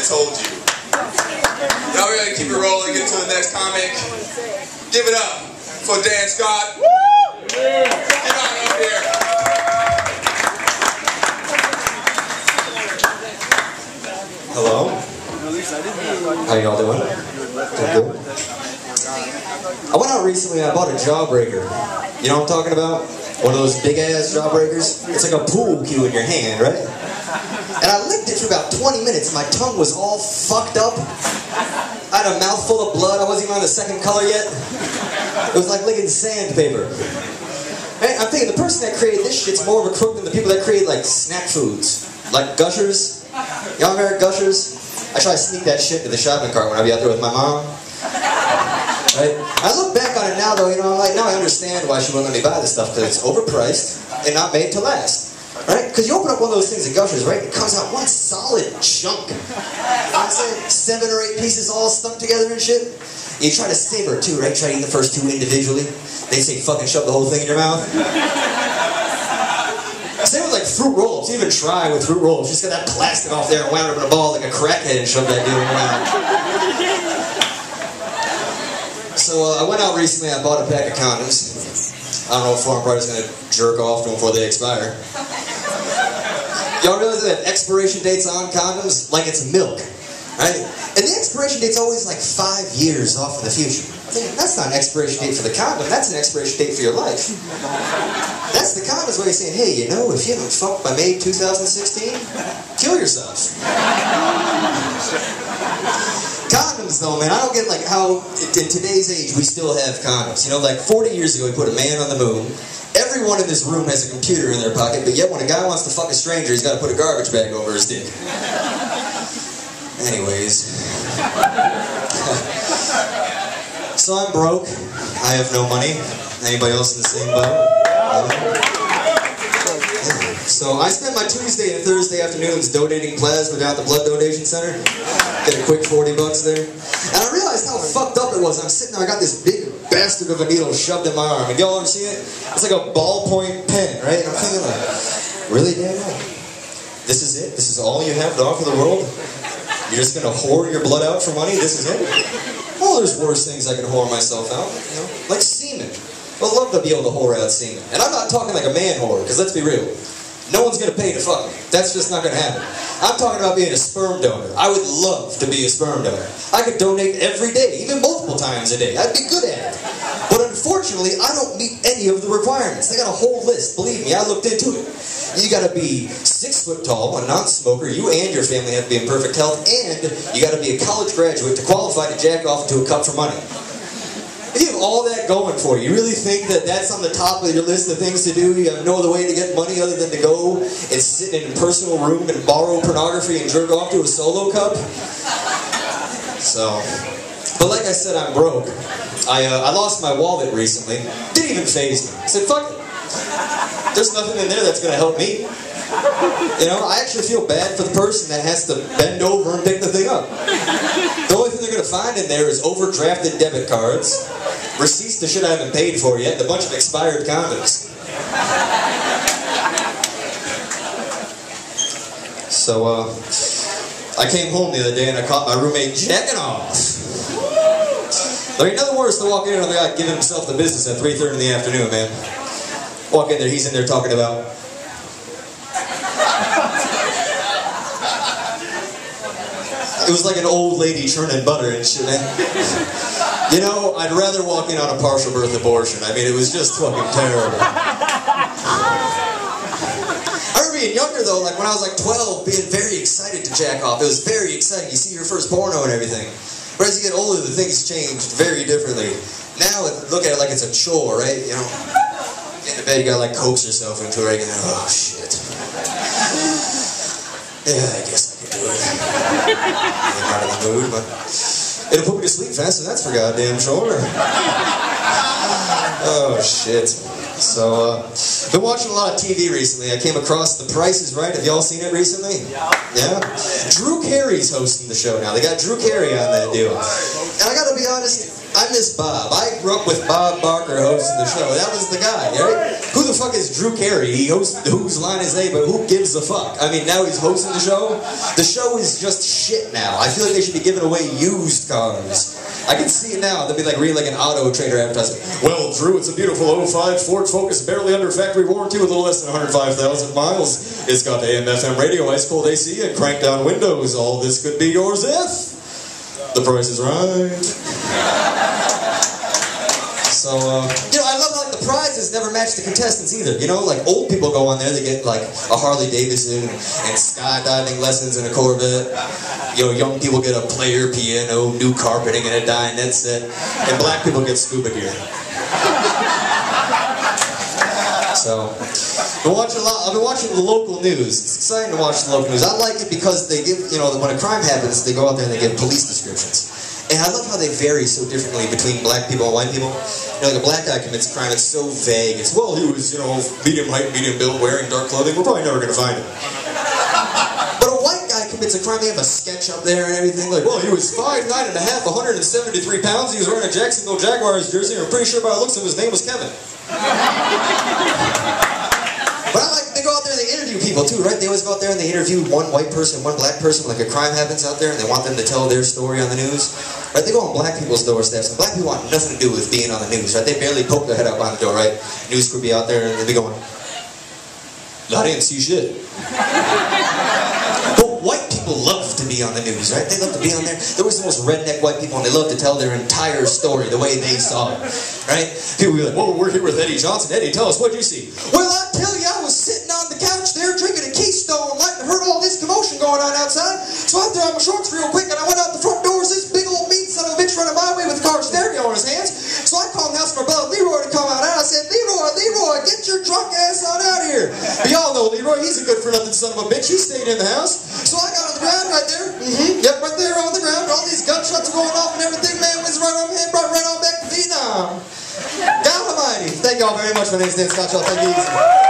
told you. Now we're gonna keep it rolling, get to the next comic. Give it up for Dan Scott. Get on up here. Hello. How y'all doing? Good. I went out recently and I bought a jawbreaker. You know what I'm talking about? One of those big ass jawbreakers. It's like a pool cue in your hand, right? And I licked it for about 20 minutes. My tongue was all fucked up. I had a mouthful of blood. I wasn't even on the second color yet. It was like licking sandpaper. And I'm thinking the person that created this shit's more of a crook than the people that create like snack foods. Like Gushers. Y'all ever heard Gushers? I try to sneak that shit to the shopping cart when I be out there with my mom. Right? I look back on it now though, you know, I'm like, now I understand why she wouldn't let me buy this stuff, because it's overpriced and not made to last. Right? Because you open up one of those things at Gushers, right? It comes out one solid chunk. I'd say 7 or 8 pieces all stuck together and shit. You try to savor it too, right? Try to eat the first 2 individually. They say fucking shove the whole thing in your mouth. Same with like fruit roll-ups. You even try with fruit roll-ups. You just got that plastic off there and wound up in a ball like a crackhead and shoved that deal around. So I went out recently, I bought a pack of condoms. I don't know if Foreign Party's going to jerk off to them before they expire. Y'all realize they have expiration dates on condoms? Like it's milk, right? And the expiration date's always like 5 years off in the future. That's not an expiration date for the condom, that's an expiration date for your life. That's the condom's way of saying, hey, you know, if you haven't fucked by May 2016, kill yourself. Condoms though, man, I don't get like how in today's age we still have condoms. You know, like 40 years ago we put a man on the moon. Everyone in this room has a computer in their pocket, but yet when a guy wants to fuck a stranger, he's got to put a garbage bag over his dick. Anyways. So I'm broke. I have no money. Anybody else in the same boat? So I spend my Tuesday and Thursday afternoons donating plasma down at the blood donation center. Get a quick $40 there. And I realized how fucked up it was. I'm sitting there, I got this big bastard of a needle shoved in my arm. And y'all ever see it? It's like a ballpoint pen, right? And I'm thinking like, really, Daniel? This is it? This is all you have to offer the world? You're just gonna whore your blood out for money? This is it? Well, there's worse things I can whore myself out, you know? Like semen. I'd love to be able to whore out semen. And I'm not talking like a man whore, because let's be real. No one's going to pay to fuck me. That's just not going to happen. I'm talking about being a sperm donor. I would love to be a sperm donor. I could donate every day, even multiple times a day. I'd be good at it. But unfortunately, I don't meet any of the requirements. They got a whole list. Believe me, I looked into it. You got to be 6 foot tall, a non-smoker. You and your family have to be in perfect health. And you got to be a college graduate to qualify to jack off into a cup for money. If you have all that going for you, you really think that that's on the top of your list of things to do? You have no other way to get money other than to go and sit in a personal room and borrow pornography and jerk off to a solo cup? So, but like I said, I'm broke. I lost my wallet recently. Didn't even faze me. I said, fuck it. There's nothing in there that's going to help me. You know, I actually feel bad for the person that has to bend over and pick the thing up. The only thing they're going to find in there is overdrafted debit cards, receipts to shit I haven't paid for yet, and a bunch of expired condoms. So, I came home the other day and I caught my roommate jacking off. There ain't nothing worse than walking in on the guy giving himself the business at 3:30 in the afternoon, man. Walk in there, he's in there talking about... It was like an old lady churning butter and shit, man. You know, I'd rather walk in on a partial birth abortion. I mean, it was just fucking terrible. I remember being younger, though, like when I was like 12, being very excited to jack off. It was very exciting. You see your first porno and everything. But as you get older, the things changed very differently. Now, look at it like it's a chore, right? You know, get in bed, you gotta like coax yourself into it. Right? Oh, shit. Yeah, I guess I could do it. I'm not in the mood, but it'll put me to sleep faster, that's for goddamn sure. Oh, shit. So, been watching a lot of TV recently. I came across The Price is Right. Have y'all seen it recently? Yeah? Drew Carey's hosting the show now. They got Drew Carey on that deal. And I gotta be honest, I miss Bob. I grew up with Bob Barker hosting the show. That was the guy, right? Who the fuck is Drew Carey? He hosts Whose Line Is They, but who gives a fuck? I mean, now he's hosting the show. The show is just shit now. I feel like they should be giving away used cars. I can see it now. They'll be like reading like an Auto Trader advertisement. Well, Drew, it's a beautiful 05 Ford Focus, barely under factory warranty with a little less than 105,000 miles. It's got AM/FM radio, ice cold AC, and crank down windows. All this could be yours if the price is right. So, you know, I love how like, the prizes never match the contestants either. You know, like old people go on there, they get like a Harley Davidson and skydiving lessons in a Corvette. You know, young people get a player piano, new carpeting, and a dinette set. And black people get scuba gear. So, I've been watching the local news. It's exciting to watch the local news. I like it because they give, you know, when a crime happens, they go out there and they give police descriptions. And I love how they vary so differently between black people and white people. You know, like a black guy commits a crime, it's so vague. It's, well, he was, you know, medium height, medium build, wearing dark clothing. We're probably never going to find him. But a white guy commits a crime, they have a sketch up there and everything. Like, well, he was 5'9 and a half, 173 pounds. He was wearing a Jacksonville Jaguars jersey. And I'm pretty sure by the looks of him, his name was Kevin. But I like, they go out there and they interview people too, right? They always go out there and they interview one white person, one black person, like a crime happens out there and they want them to tell their story on the news. Right? They go on black people's doorsteps and black people want nothing to do with being on the news, right? They barely poke their head up on the door, right? News crew be out there and they be going, I didn't see shit. But white people love to be on the news, right? They love to be on there. They're always the most redneck white people and they love to tell their entire story the way they saw it, right? People be like, whoa, we're here with Eddie Johnson. Eddie, tell us, what'd you see? Well, I tell you, I was sitting on the couch there drinking a Keystone Light and heard all this commotion going on outside. So I threw on my shorts real quick and I went out the front doors. This big old mean son of a bitch running my way with a car stereo in his hands. So I called the house for my brother Leroy to come out. And I said, Leroy, get your drunk ass on out of here. But y'all know Leroy, he's a good for nothing son of a bitch. He stayed in the house. So I got on the ground right there. Yep, right there on the ground. All these gunshots going off and everything, man, was right on back to Vietnam. God almighty. Thank y'all very much. My name's Dan Scott. Y'all take it easy.